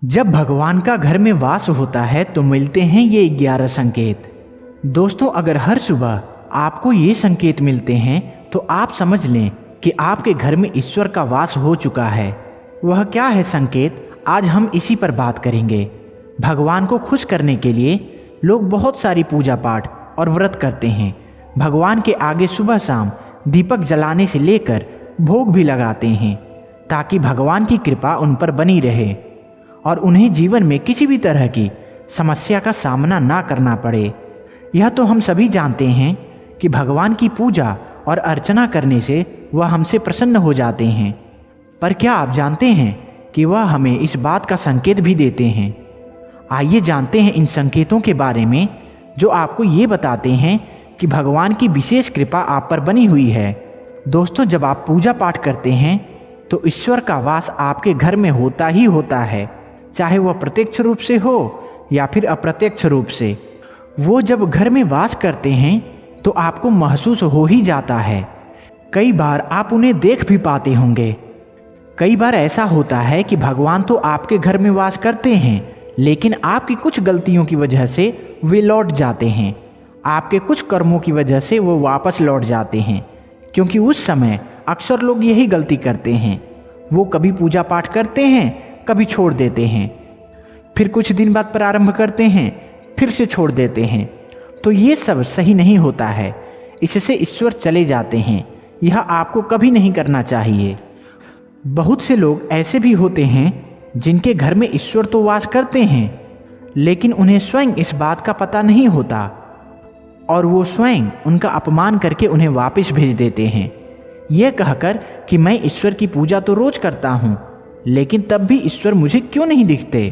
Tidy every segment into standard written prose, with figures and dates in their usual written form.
जब भगवान का घर में वास होता है तो मिलते हैं ये 11 संकेत। दोस्तों, अगर हर सुबह आपको ये संकेत मिलते हैं तो आप समझ लें कि आपके घर में ईश्वर का वास हो चुका है। वह क्या है संकेत, आज हम इसी पर बात करेंगे। भगवान को खुश करने के लिए लोग बहुत सारी पूजा पाठ और व्रत करते हैं। भगवान के आगे सुबह शाम दीपक जलाने से लेकर भोग भी लगाते हैं ताकि भगवान की कृपा उन पर बनी रहे और उन्हें जीवन में किसी भी तरह की समस्या का सामना ना करना पड़े। यह तो हम सभी जानते हैं कि भगवान की पूजा और अर्चना करने से वह हमसे प्रसन्न हो जाते हैं, पर क्या आप जानते हैं कि वह हमें इस बात का संकेत भी देते हैं। आइए जानते हैं इन संकेतों के बारे में जो आपको ये बताते हैं कि भगवान की विशेष कृपा आप पर बनी हुई है। दोस्तों, जब आप पूजा पाठ करते हैं तो ईश्वर का वास आपके घर में होता ही होता है, चाहे वह प्रत्यक्ष रूप से हो या फिर अप्रत्यक्ष रूप से। वो जब घर में वास करते हैं तो आपको महसूस हो ही जाता है। कई बार आप उन्हें देख भी पाते होंगे। कई बार ऐसा होता है कि भगवान तो आपके घर में वास करते हैं, लेकिन आपकी कुछ गलतियों की वजह से वे लौट जाते हैं। आपके कुछ कर्मों की वजह से वो वापस लौट जाते हैं, क्योंकि उस समय अक्सर लोग यही गलती करते हैं। वो कभी पूजा पाठ करते हैं, कभी छोड़ देते हैं, फिर कुछ दिन बाद प्रारंभ करते हैं, फिर से छोड़ देते हैं। तो ये सब सही नहीं होता है, इससे ईश्वर चले जाते हैं। यह आपको कभी नहीं करना चाहिए। बहुत से लोग ऐसे भी होते हैं जिनके घर में ईश्वर तो वास करते हैं, लेकिन उन्हें स्वयं इस बात का पता नहीं होता और वो स्वयं उनका अपमान करके उन्हें वापस भेज देते हैं, यह कहकर कि मैं ईश्वर की पूजा तो रोज करता हूँ, लेकिन तब भी ईश्वर मुझे क्यों नहीं दिखते।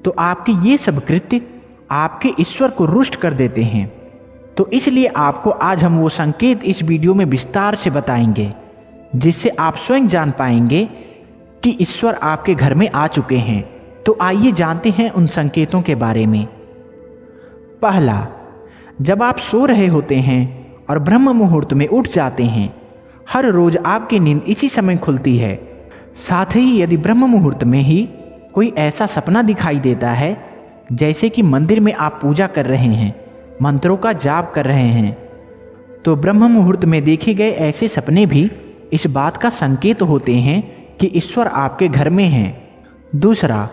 तो आपके ये सब कृत्य आपके ईश्वर को रुष्ट कर देते हैं। तो इसलिए आपको आज हम वो संकेत इस वीडियो में विस्तार से बताएंगे, जिससे आप स्वयं जान पाएंगे कि ईश्वर आपके घर में आ चुके हैं। तो आइए जानते हैं उन संकेतों के बारे में। पहला, जब आप सो रहे होते हैं और ब्रह्म मुहूर्त में उठ जाते हैं। हर रोज आपकी नींद इसी समय खुलती है। साथ ही यदि ब्रह्म मुहूर्त में ही कोई ऐसा सपना दिखाई देता है, जैसे कि मंदिर में आप पूजा कर रहे हैं, मंत्रों का जाप कर रहे हैं, तो ब्रह्म मुहूर्त में देखे गए ऐसे सपने भी इस बात का संकेत होते हैं कि ईश्वर आपके घर में हैं। दूसरा,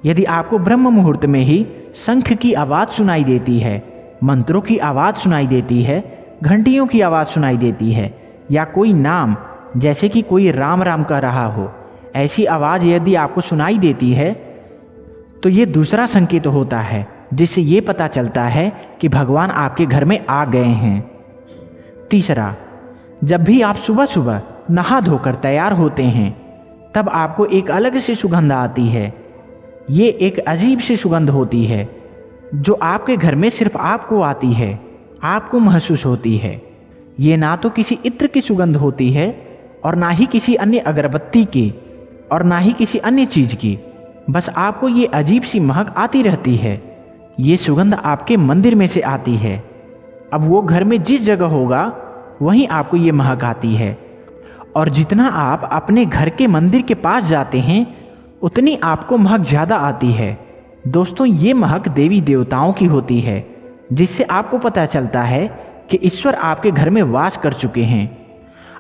यदि आपको ब्रह्म मुहूर्त में ही शंख की आवाज़ सुनाई देती है, मंत्रों की आवाज़ सुनाई देती है, घंटियों की आवाज़ सुनाई देती है, या कोई नाम जैसे कि कोई राम राम कह रहा हो, ऐसी आवाज़ यदि आपको सुनाई देती है, तो ये दूसरा संकेत होता है, जिससे ये पता चलता है कि भगवान आपके घर में आ गए हैं। तीसरा, जब भी आप सुबह सुबह नहा धोकर तैयार होते हैं, तब आपको एक अलग सी सुगंध आती है। ये एक अजीब सी सुगंध होती है जो आपके घर में सिर्फ आपको आती है, आपको महसूस होती है। ये ना तो किसी इत्र की सुगंध होती है और ना ही किसी अन्य अगरबत्ती की और ना ही किसी अन्य चीज़ की, बस आपको ये अजीब सी महक आती रहती है। ये सुगंध आपके मंदिर में से आती है। अब वो घर में जिस जगह होगा वहीं आपको ये महक आती है, और जितना आप अपने घर के मंदिर के पास जाते हैं उतनी आपको महक ज़्यादा आती है। दोस्तों, ये महक देवी देवताओं की होती है, जिससे आपको पता चलता है कि ईश्वर आपके घर में वास कर चुके हैं।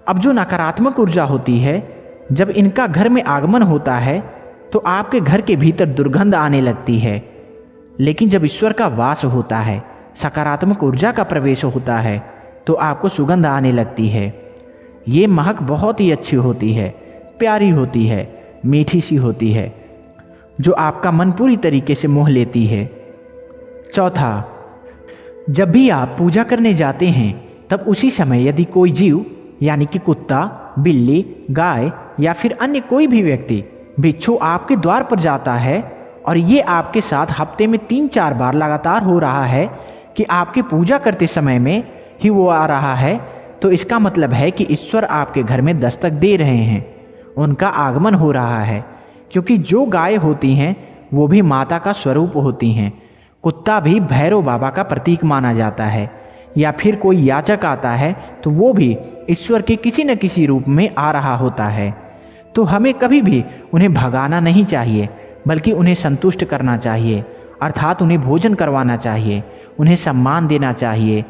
अब जो नकारात्मक ऊर्जा होती है, जब इनका घर में आगमन होता है तो आपके घर के भीतर दुर्गंध आने लगती है, लेकिन जब ईश्वर का वास होता है, सकारात्मक ऊर्जा का प्रवेश होता है, तो आपको सुगंध आने लगती है। ये महक बहुत ही अच्छी होती है, प्यारी होती है, मीठी सी होती है, जो आपका मन पूरी तरीके से मोह लेती है। चौथा, जब भी आप पूजा करने जाते हैं तब उसी समय यदि कोई जीव यानी कि कुत्ता, बिल्ली, गाय या फिर अन्य कोई भी व्यक्ति भिक्षु आपके द्वार पर जाता है और ये आपके साथ हफ्ते में 3-4 बार लगातार हो रहा है कि आपके पूजा करते समय में ही वो आ रहा है, तो इसका मतलब है कि ईश्वर आपके घर में दस्तक दे रहे हैं, उनका आगमन हो रहा है। क्योंकि जो गाय होती हैं वो भी माता का स्वरूप होती हैं। कुत्ता भी भैरव बाबा का प्रतीक माना जाता है, या फिर कोई याचक आता है तो वो भी ईश्वर के किसी न किसी रूप में आ रहा होता है। तो हमें कभी भी उन्हें भगाना नहीं चाहिए, बल्कि उन्हें संतुष्ट करना चाहिए, अर्थात उन्हें भोजन करवाना चाहिए, उन्हें सम्मान देना चाहिए।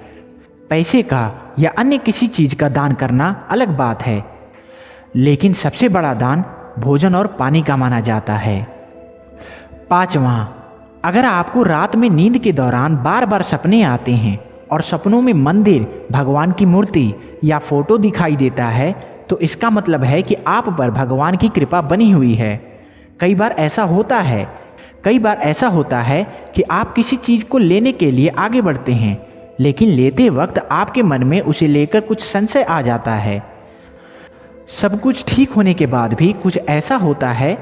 पैसे का या अन्य किसी चीज़ का दान करना अलग बात है, लेकिन सबसे बड़ा दान भोजन और पानी का माना जाता है। 5वां, अगर आपको रात में नींद के दौरान बार बार सपने आते हैं और सपनों में मंदिर, भगवान की मूर्ति या फोटो दिखाई देता है, तो इसका मतलब है कि आप पर भगवान की कृपा बनी हुई है। कई बार ऐसा होता है कि आप किसी चीज़ को लेने के लिए आगे बढ़ते हैं, लेकिन लेते वक्त आपके मन में उसे लेकर कुछ संशय आ जाता है। सब कुछ ठीक होने के बाद भी कुछ ऐसा होता है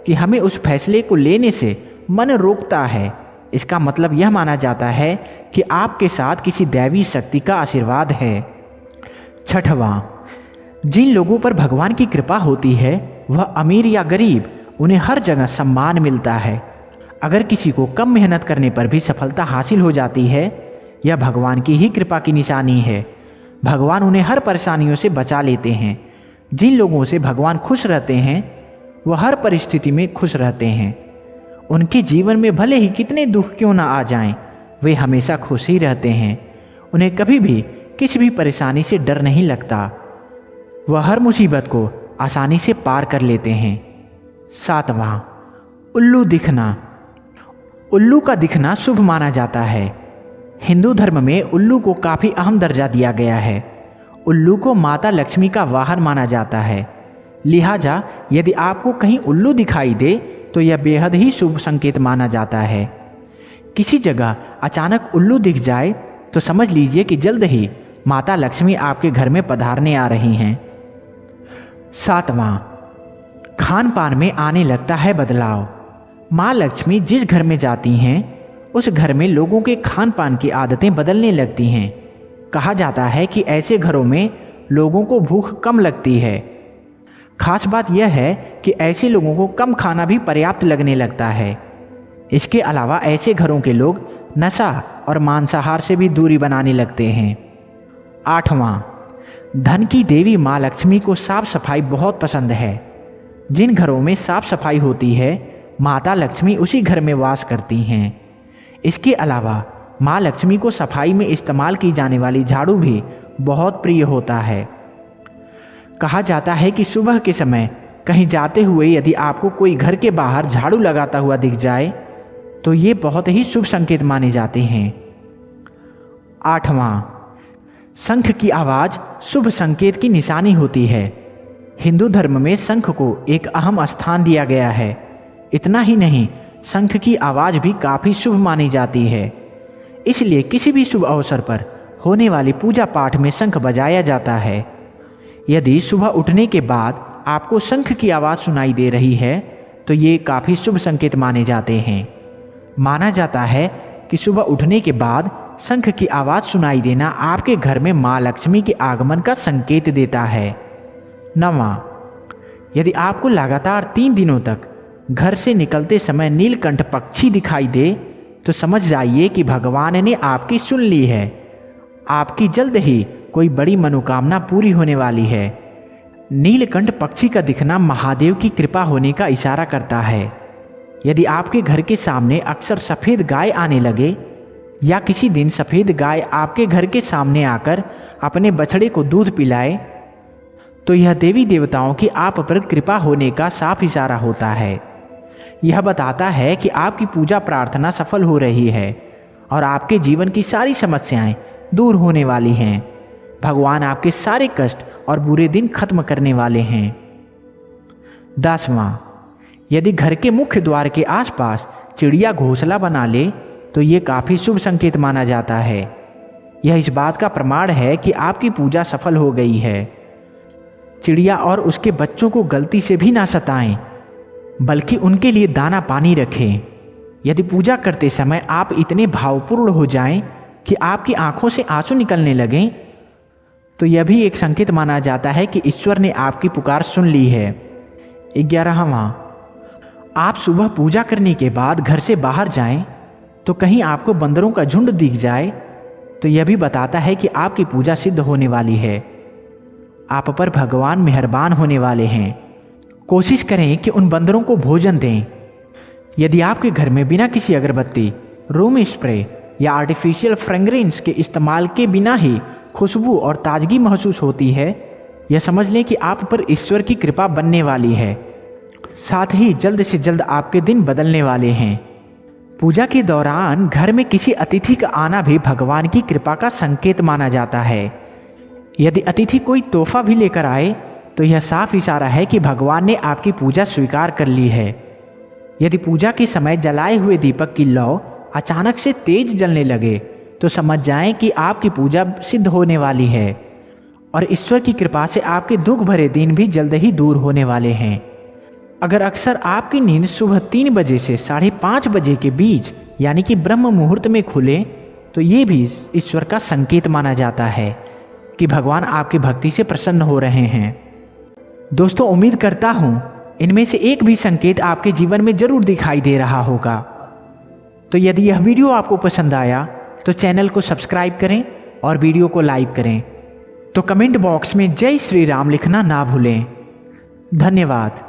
कि हमें उस फैसले को लेने से मन रोकता है। इसका मतलब यह माना जाता है कि आपके साथ किसी दैवी शक्ति का आशीर्वाद है। 6वां, जिन लोगों पर भगवान की कृपा होती है, वह अमीर या गरीब, उन्हें हर जगह सम्मान मिलता है। अगर किसी को कम मेहनत करने पर भी सफलता हासिल हो जाती है, यह भगवान की ही कृपा की निशानी है। भगवान उन्हें हर परेशानियों से बचा लेते हैं। जिन लोगों से भगवान खुश रहते हैं, वह हर परिस्थिति में खुश रहते हैं। उनके जीवन में भले ही कितने दुख क्यों ना आ जाएं, वे हमेशा खुश ही रहते हैं। उन्हें कभी भी किसी भी परेशानी से डर नहीं लगता। वह हर मुसीबत को आसानी से पार कर लेते हैं। 7वां, उल्लू दिखना। उल्लू का दिखना शुभ माना जाता है। हिंदू धर्म में उल्लू को काफ़ी अहम दर्जा दिया गया है। उल्लू को माता लक्ष्मी का वाहन माना जाता है। लिहाजा यदि आपको कहीं उल्लू दिखाई दे तो यह बेहद ही शुभ संकेत माना जाता है। किसी जगह अचानक उल्लू दिख जाए तो समझ लीजिए कि जल्द ही माता लक्ष्मी आपके घर में पधारने आ रही हैं। 7वां, खान पान में आने लगता है बदलाव। माँ लक्ष्मी जिस घर में जाती हैं, उस घर में लोगों के खान पान की आदतें बदलने लगती हैं। कहा जाता है कि ऐसे घरों में लोगों को भूख कम लगती है। खास बात यह है कि ऐसे लोगों को कम खाना भी पर्याप्त लगने लगता है। इसके अलावा ऐसे घरों के लोग नशा और मांसाहार से भी दूरी बनाने लगते हैं। 8वां, धन की देवी माँ लक्ष्मी को साफ सफाई बहुत पसंद है। जिन घरों में साफ सफाई होती है, माता लक्ष्मी उसी घर में वास करती हैं। इसके अलावा माँ लक्ष्मी को सफाई में इस्तेमाल की जाने वाली झाड़ू भी बहुत प्रिय होता है। कहा जाता है कि सुबह के समय कहीं जाते हुए यदि आपको कोई घर के बाहर झाड़ू लगाता हुआ दिख जाए तो ये बहुत ही शुभ संकेत माने जाते हैं। 8वां, शंख की आवाज़ शुभ संकेत की निशानी होती है। हिंदू धर्म में शंख को एक अहम स्थान दिया गया है। इतना ही नहीं, शंख की आवाज़ भी काफ़ी शुभ मानी जाती है। इसलिए किसी भी शुभ अवसर पर होने वाली पूजा पाठ में शंख बजाया जाता है। यदि सुबह उठने के बाद आपको शंख की आवाज़ सुनाई दे रही है तो ये काफ़ी शुभ संकेत माने जाते हैं। माना जाता है कि सुबह उठने के बाद शंख की आवाज़ सुनाई देना आपके घर में माँ लक्ष्मी के आगमन का संकेत देता है। 9वां, यदि आपको लगातार 3 दिनों तक घर से निकलते समय नीलकंठ पक्षी दिखाई दे तो समझ जाइए कि भगवान ने आपकी सुन ली है। आपकी जल्द ही कोई बड़ी मनोकामना पूरी होने वाली है। नीलकंठ पक्षी का दिखना महादेव की कृपा होने का इशारा करता है। यदि आपके घर के सामने अक्सर सफ़ेद गाय आने लगे या किसी दिन सफ़ेद गाय आपके घर के सामने आकर अपने बछड़े को दूध पिलाए तो यह देवी देवताओं की आप पर कृपा होने का साफ इशारा होता है। यह बताता है कि आपकी पूजा प्रार्थना सफल हो रही है और आपके जीवन की सारी समस्याएं दूर होने वाली हैं। भगवान आपके सारे कष्ट और बुरे दिन खत्म करने वाले हैं। 10वां, यदि घर के मुख्य द्वार के आसपास चिड़िया घोंसला बना ले तो ये काफ़ी शुभ संकेत माना जाता है। यह इस बात का प्रमाण है कि आपकी पूजा सफल हो गई है। चिड़िया और उसके बच्चों को गलती से भी ना सताएं, बल्कि उनके लिए दाना पानी रखें। यदि पूजा करते समय आप इतने भावपूर्ण हो जाएं कि आपकी आंखों से आंसू निकलने लगें तो यह भी एक संकेत माना जाता है कि ईश्वर ने आपकी पुकार सुन ली है। 11वां, आप सुबह पूजा करने के बाद घर से बाहर जाएं तो कहीं आपको बंदरों का झुंड दिख जाए तो यह भी बताता है कि आपकी पूजा सिद्ध होने वाली है। आप पर भगवान मेहरबान होने वाले हैं। कोशिश करें कि उन बंदरों को भोजन दें। यदि आपके घर में बिना किसी अगरबत्ती, रूम स्प्रे या आर्टिफिशियल फ्रेग्रेंस के इस्तेमाल के बिना ही खुशबू और ताजगी महसूस होती है, यह समझ लें कि आप पर ईश्वर की कृपा बनने वाली है। साथ ही जल्द से जल्द आपके दिन बदलने वाले हैं। पूजा के दौरान घर में किसी अतिथि का आना भी भगवान की कृपा का संकेत माना जाता है। यदि अतिथि कोई तोहफा भी लेकर आए तो यह साफ इशारा है कि भगवान ने आपकी पूजा स्वीकार कर ली है। यदि पूजा के समय जलाए हुए दीपक की लौ अचानक से तेज जलने लगे तो समझ जाएं कि आपकी पूजा सिद्ध होने वाली है और ईश्वर की कृपा से आपके दुख भरे दिन भी जल्द ही दूर होने वाले हैं। अगर अक्सर आपकी नींद सुबह 3 बजे से 5:30 बजे के बीच यानी कि ब्रह्म मुहूर्त में खुले तो ये भी ईश्वर का संकेत माना जाता है कि भगवान आपकी भक्ति से प्रसन्न हो रहे हैं। दोस्तों, उम्मीद करता हूँ इनमें से एक भी संकेत आपके जीवन में जरूर दिखाई दे रहा होगा। तो यदि यह वीडियो आपको पसंद आया तो चैनल को सब्सक्राइब करें और वीडियो को लाइक करें। तो कमेंट बॉक्स में जय श्री राम लिखना ना भूलें। धन्यवाद।